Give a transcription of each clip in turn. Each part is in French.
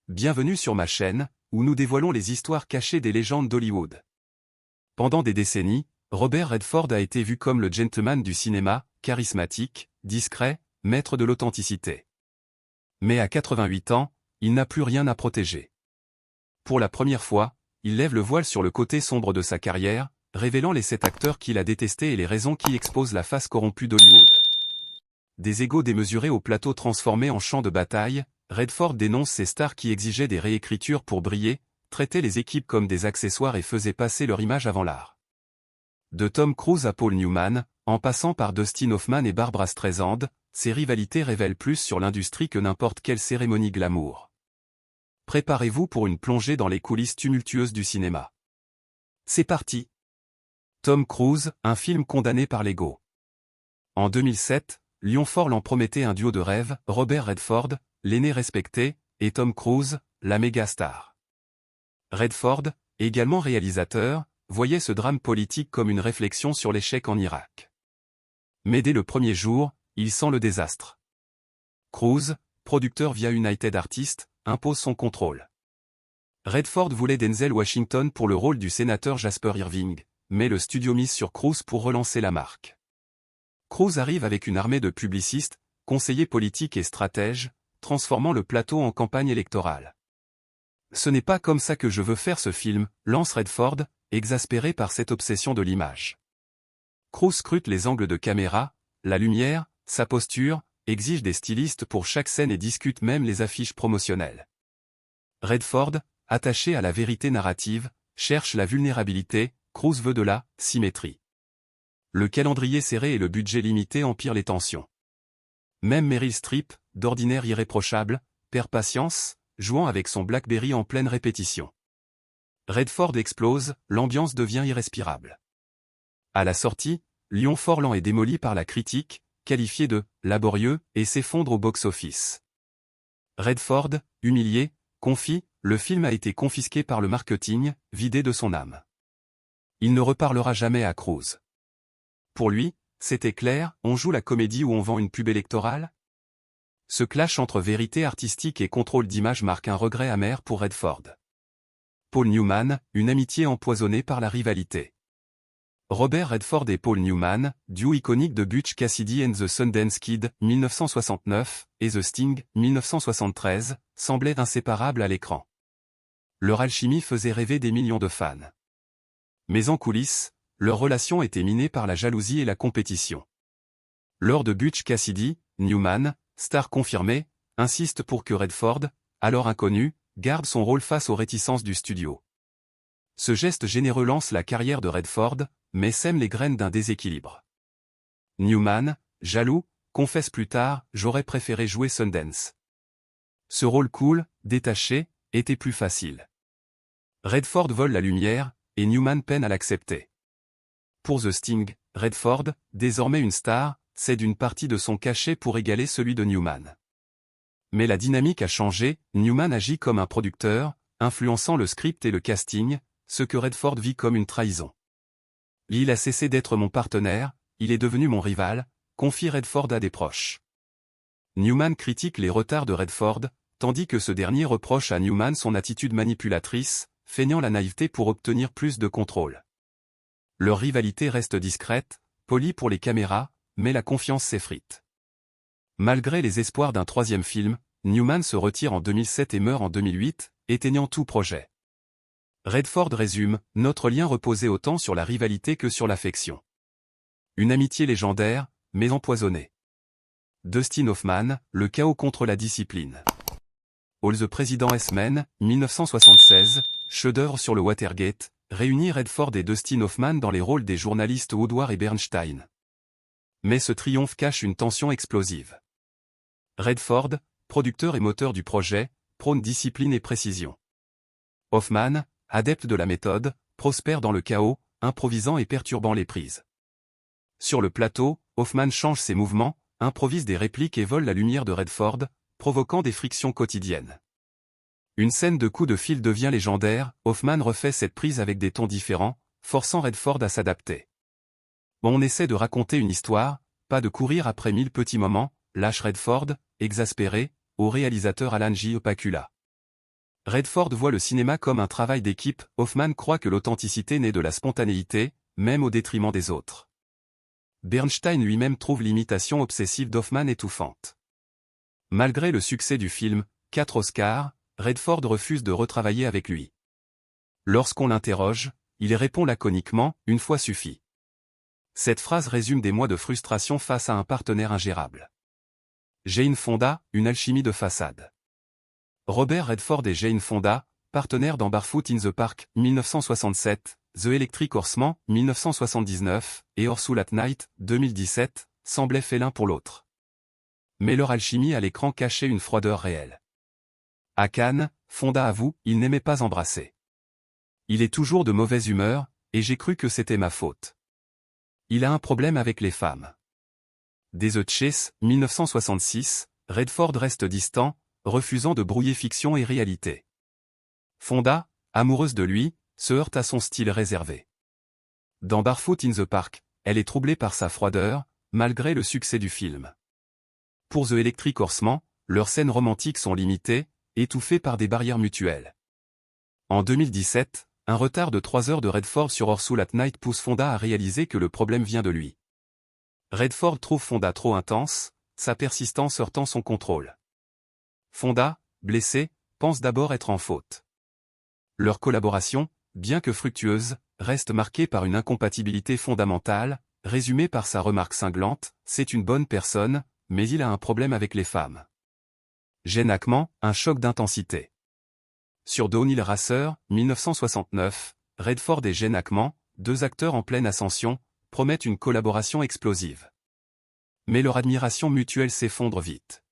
bienvenue sur ma chaîne, où nous dévoilons les histoires cachées des légendes d'Hollywood. Pendant des décennies, Robert Redford a été vu comme le gentleman du cinéma, charismatique, discret, maître de l'authenticité. Mais à 88 ans, il n'a plus rien à protéger. Pour la première fois, il lève le voile sur le côté sombre de sa carrière, révélant les 7 acteurs qu'il a détestés et les raisons qui exposent la face corrompue d'Hollywood. Des égos démesurés au plateau transformés en champ de bataille, Redford dénonce ces stars qui exigeaient des réécritures pour briller, traitaient les équipes comme des accessoires et faisaient passer leur image avant l'art. De Tom Cruise à Paul Newman, en passant par Dustin Hoffman et Barbra Streisand, ces rivalités révèlent plus sur l'industrie que n'importe quelle cérémonie glamour. Préparez-vous pour une plongée dans les coulisses tumultueuses du cinéma. C'est parti. Tom Cruise, un film condamné par l'ego. En 2007, Lion Fort l'en promettait un duo de rêve, Robert Redford, l'aîné respecté, et Tom Cruise, la méga star. Redford, également réalisateur, voyait ce drame politique comme une réflexion sur l'échec en Irak. Mais dès le premier jour, il sent le désastre. Cruise, producteur via United Artists, impose son contrôle. Redford voulait Denzel Washington pour le rôle du sénateur Jasper Irving, mais le studio mise sur Cruise pour relancer la marque. Cruise arrive avec une armée de publicistes, conseillers politiques et stratèges, transformant le plateau en campagne électorale. Ce n'est pas comme ça que je veux faire ce film, lance Redford, exaspéré par cette obsession de l'image. Cruise scrute les angles de caméra, la lumière, sa posture, exige des stylistes pour chaque scène et discute même les affiches promotionnelles. Redford, attaché à la vérité narrative, cherche la vulnérabilité, Cruise veut de la symétrie. Le calendrier serré et le budget limité empirent les tensions. Même Meryl Streep, d'ordinaire irréprochable, perd patience, jouant avec son Blackberry en pleine répétition. Redford explose, l'ambiance devient irrespirable. À la sortie, Lion Fort lent est démoli par la critique, qualifié de « laborieux » et s'effondre au box-office. Redford, humilié, confie « Le film a été confisqué par le marketing, vidé de son âme. Il ne reparlera jamais à Cruise. » Pour lui, c'était clair, on joue la comédie ou on vend une pub électorale? Ce clash entre vérité artistique et contrôle d'image marque un regret amer pour Redford. Paul Newman, une amitié empoisonnée par la rivalité. Robert Redford et Paul Newman, duo iconique de Butch Cassidy and the Sundance Kid, 1969, et The Sting, 1973, semblaient inséparables à l'écran. Leur alchimie faisait rêver des millions de fans. Mais en coulisses, leur relation était minée par la jalousie et la compétition. Lors de Butch Cassidy, Newman, star confirmée, insiste pour que Redford, alors inconnu, garde son rôle face aux réticences du studio. Ce geste généreux lance la carrière de Redford, mais sème les graines d'un déséquilibre. Newman, jaloux, confesse plus tard « J'aurais préféré jouer Sundance. Ce rôle cool, détaché, était plus facile. » Redford vole la lumière, et Newman peine à l'accepter. Pour The Sting, Redford, désormais une star, cède une partie de son cachet pour égaler celui de Newman. Mais la dynamique a changé, Newman agit comme un producteur, influençant le script et le casting, ce que Redford vit comme une trahison. Il a cessé d'être mon partenaire, il est devenu mon rival, confie Redford à des proches. Newman critique les retards de Redford, tandis que ce dernier reproche à Newman son attitude manipulatrice, feignant la naïveté pour obtenir plus de contrôle. Leur rivalité reste discrète, polie pour les caméras, mais la confiance s'effrite. Malgré les espoirs d'un troisième film, Newman se retire en 2007 et meurt en 2008, éteignant tout projet. Redford résume « Notre lien reposait autant sur la rivalité que sur l'affection. Une amitié légendaire, mais empoisonnée. » Dustin Hoffman, le chaos contre la discipline. All the President's Men, 1976, chef-d'œuvre sur le Watergate, réunit Redford et Dustin Hoffman dans les rôles des journalistes Woodward et Bernstein. Mais ce triomphe cache une tension explosive. Redford, producteur et moteur du projet, prône discipline et précision. Hoffman, adepte de la méthode, prospère dans le chaos, improvisant et perturbant les prises. Sur le plateau, Hoffman change ses mouvements, improvise des répliques et vole la lumière de Redford, provoquant des frictions quotidiennes. Une scène de coups de fil devient légendaire, Hoffman refait cette prise avec des tons différents, forçant Redford à s'adapter. On essaie de raconter une histoire, pas de courir après 1000 petits moments, lâche Redford, exaspéré, au réalisateur Alan J. Pakula. Redford voit le cinéma comme un travail d'équipe. Hoffman croit que l'authenticité naît de la spontanéité, même au détriment des autres. Bernstein lui-même trouve l'imitation obsessive d'Hoffman étouffante. Malgré le succès du film, 4 Oscars, Redford refuse de retravailler avec lui. Lorsqu'on l'interroge, il répond laconiquement « une fois suffit ». Cette phrase résume des mois de frustration face à un partenaire ingérable. Jane Fonda, une alchimie de façade. Robert Redford et Jane Fonda, partenaires dans Barefoot in the Park, 1967, The Electric Horseman, 1979, et Orsoul at Night, 2017, semblaient faits l'un pour l'autre. Mais leur alchimie à l'écran cachait une froideur réelle. À Cannes, Fonda avoue, il n'aimait pas embrasser. Il est toujours de mauvaise humeur, et j'ai cru que c'était ma faute. Il a un problème avec les femmes. Dès The Chase, 1966, Redford reste distant, refusant de brouiller fiction et réalité. Fonda, amoureuse de lui, se heurte à son style réservé. Dans Barefoot in the Park, elle est troublée par sa froideur, malgré le succès du film. Pour The Electric Horseman, leurs scènes romantiques sont limitées, étouffées par des barrières mutuelles. En 2017, un retard de 3 heures de Redford sur Orsoul at Night pousse Fonda à réaliser que le problème vient de lui. Redford trouve Fonda trop intense, sa persistance heurtant son contrôle. Fonda, blessé, pense d'abord être en faute. Leur collaboration, bien que fructueuse, reste marquée par une incompatibilité fondamentale, résumée par sa remarque cinglante, « C'est une bonne personne, mais il a un problème avec les femmes ». Gene Hackman, un choc d'intensité. Sur Downhill Racer, 1969, Redford et Gene Hackman, 2 acteurs en pleine ascension, promettent une collaboration explosive. Mais leur admiration mutuelle s'effondre vite.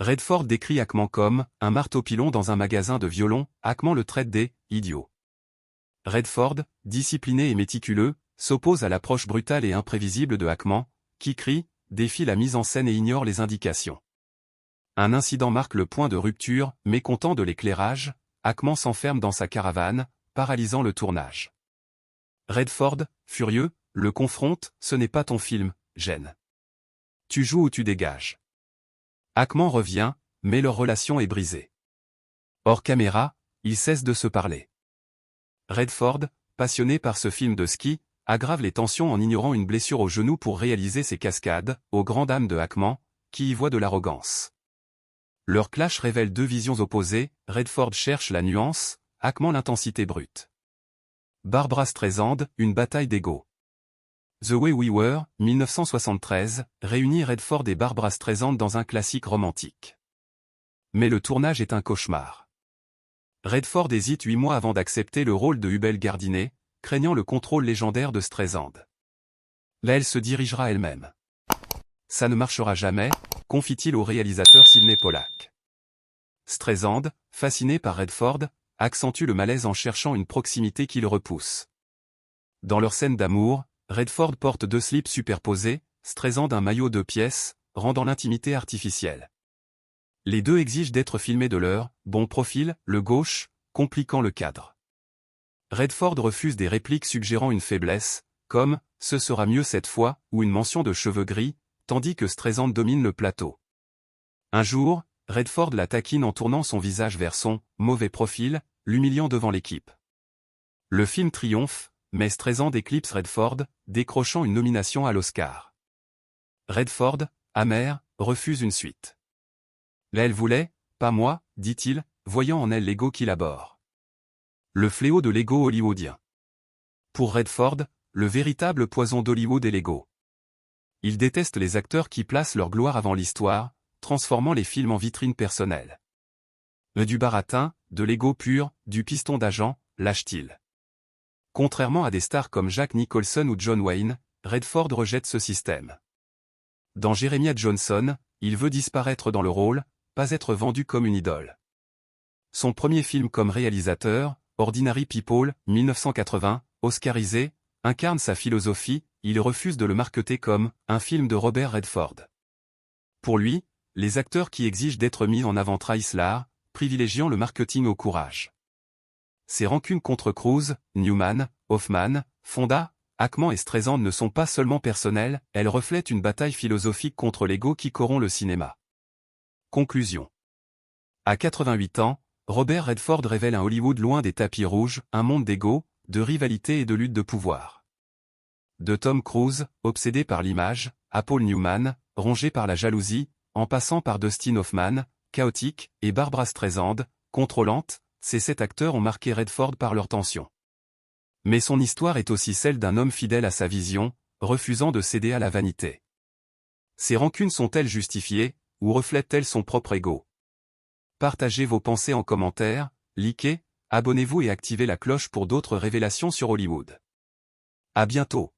Redford décrit Hackman comme « un marteau-pilon dans un magasin de violons », Hackman le traite des « idiots ». Redford, discipliné et méticuleux, s'oppose à l'approche brutale et imprévisible de Hackman, qui crie, défie la mise en scène et ignore les indications. Un incident marque le point de rupture, mécontent de l'éclairage, Hackman s'enferme dans sa caravane, paralysant le tournage. Redford, furieux, le confronte, « Ce n'est pas ton film, Gene. Tu joues ou tu dégages ». Hackman revient, mais leur relation est brisée. Hors caméra, ils cessent de se parler. Redford, passionné par ce film de ski, aggrave les tensions en ignorant une blessure au genou pour réaliser ses cascades, aux grandes dames de Hackman, qui y voit de l'arrogance. Leur clash révèle 2 visions opposées, Redford cherche la nuance, Hackman l'intensité brute. Barbra Streisand, une bataille d'ego. The Way We Were, 1973, réunit Redford et Barbra Streisand dans un classique romantique. Mais le tournage est un cauchemar. Redford hésite 8 mois avant d'accepter le rôle de Hubel Gardinet, craignant le contrôle légendaire de Streisand. Là elle se dirigera elle-même. Ça ne marchera jamais, confie-t-il au réalisateur Sidney Pollack. Streisand, fasciné par Redford, accentue le malaise en cherchant une proximité qui le repousse. Dans leur scène d'amour, Redford porte 2 slips superposés, Streisand un maillot 2 pièces, rendant l'intimité artificielle. Les 2 exigent d'être filmés de leur bon profil, le gauche, compliquant le cadre. Redford refuse des répliques suggérant une faiblesse, comme « ce sera mieux cette fois » ou une mention de cheveux gris, tandis que Streisand domine le plateau. Un jour, Redford la taquine en tournant son visage vers son mauvais profil, l'humiliant devant l'équipe. Le film triomphe, mais Streisand éclipse Redford, décrochant une nomination à l'Oscar. Redford, amer, refuse une suite. Là elle voulait, pas moi, dit-il, voyant en elle l'ego qu'il abhorre. Le fléau de l'ego hollywoodien. Pour Redford, le véritable poison d'Hollywood est l'ego. Il déteste les acteurs qui placent leur gloire avant l'histoire, transformant les films en vitrine personnelle. Du baratin, de l'ego pur, du piston d'agent, lâche-t-il. Contrairement à des stars comme Jack Nicholson ou John Wayne, Redford rejette ce système. Dans Jeremiah Johnson, il veut disparaître dans le rôle, pas être vendu comme une idole. Son premier film comme réalisateur, Ordinary People, 1980, oscarisé, incarne sa philosophie, il refuse de le marketer comme un film de Robert Redford. Pour lui, les acteurs qui exigent d'être mis en avant trahissent l'art, privilégiant le marketing au courage. Ses rancunes contre Cruise, Newman, Hoffman, Fonda, Hackman et Streisand ne sont pas seulement personnelles, elles reflètent une bataille philosophique contre l'ego qui corrompt le cinéma. Conclusion. À 88 ans, Robert Redford révèle un Hollywood loin des tapis rouges, un monde d'ego, de rivalité et de lutte de pouvoir. De Tom Cruise, obsédé par l'image, à Paul Newman, rongé par la jalousie, en passant par Dustin Hoffman, chaotique, et Barbra Streisand, contrôlante, ces 7 acteurs ont marqué Redford par leur tension. Mais son histoire est aussi celle d'un homme fidèle à sa vision, refusant de céder à la vanité. Ses rancunes sont-elles justifiées, ou reflètent-elles son propre ego? Partagez vos pensées en commentaire, likez, abonnez-vous et activez la cloche pour d'autres révélations sur Hollywood. À bientôt.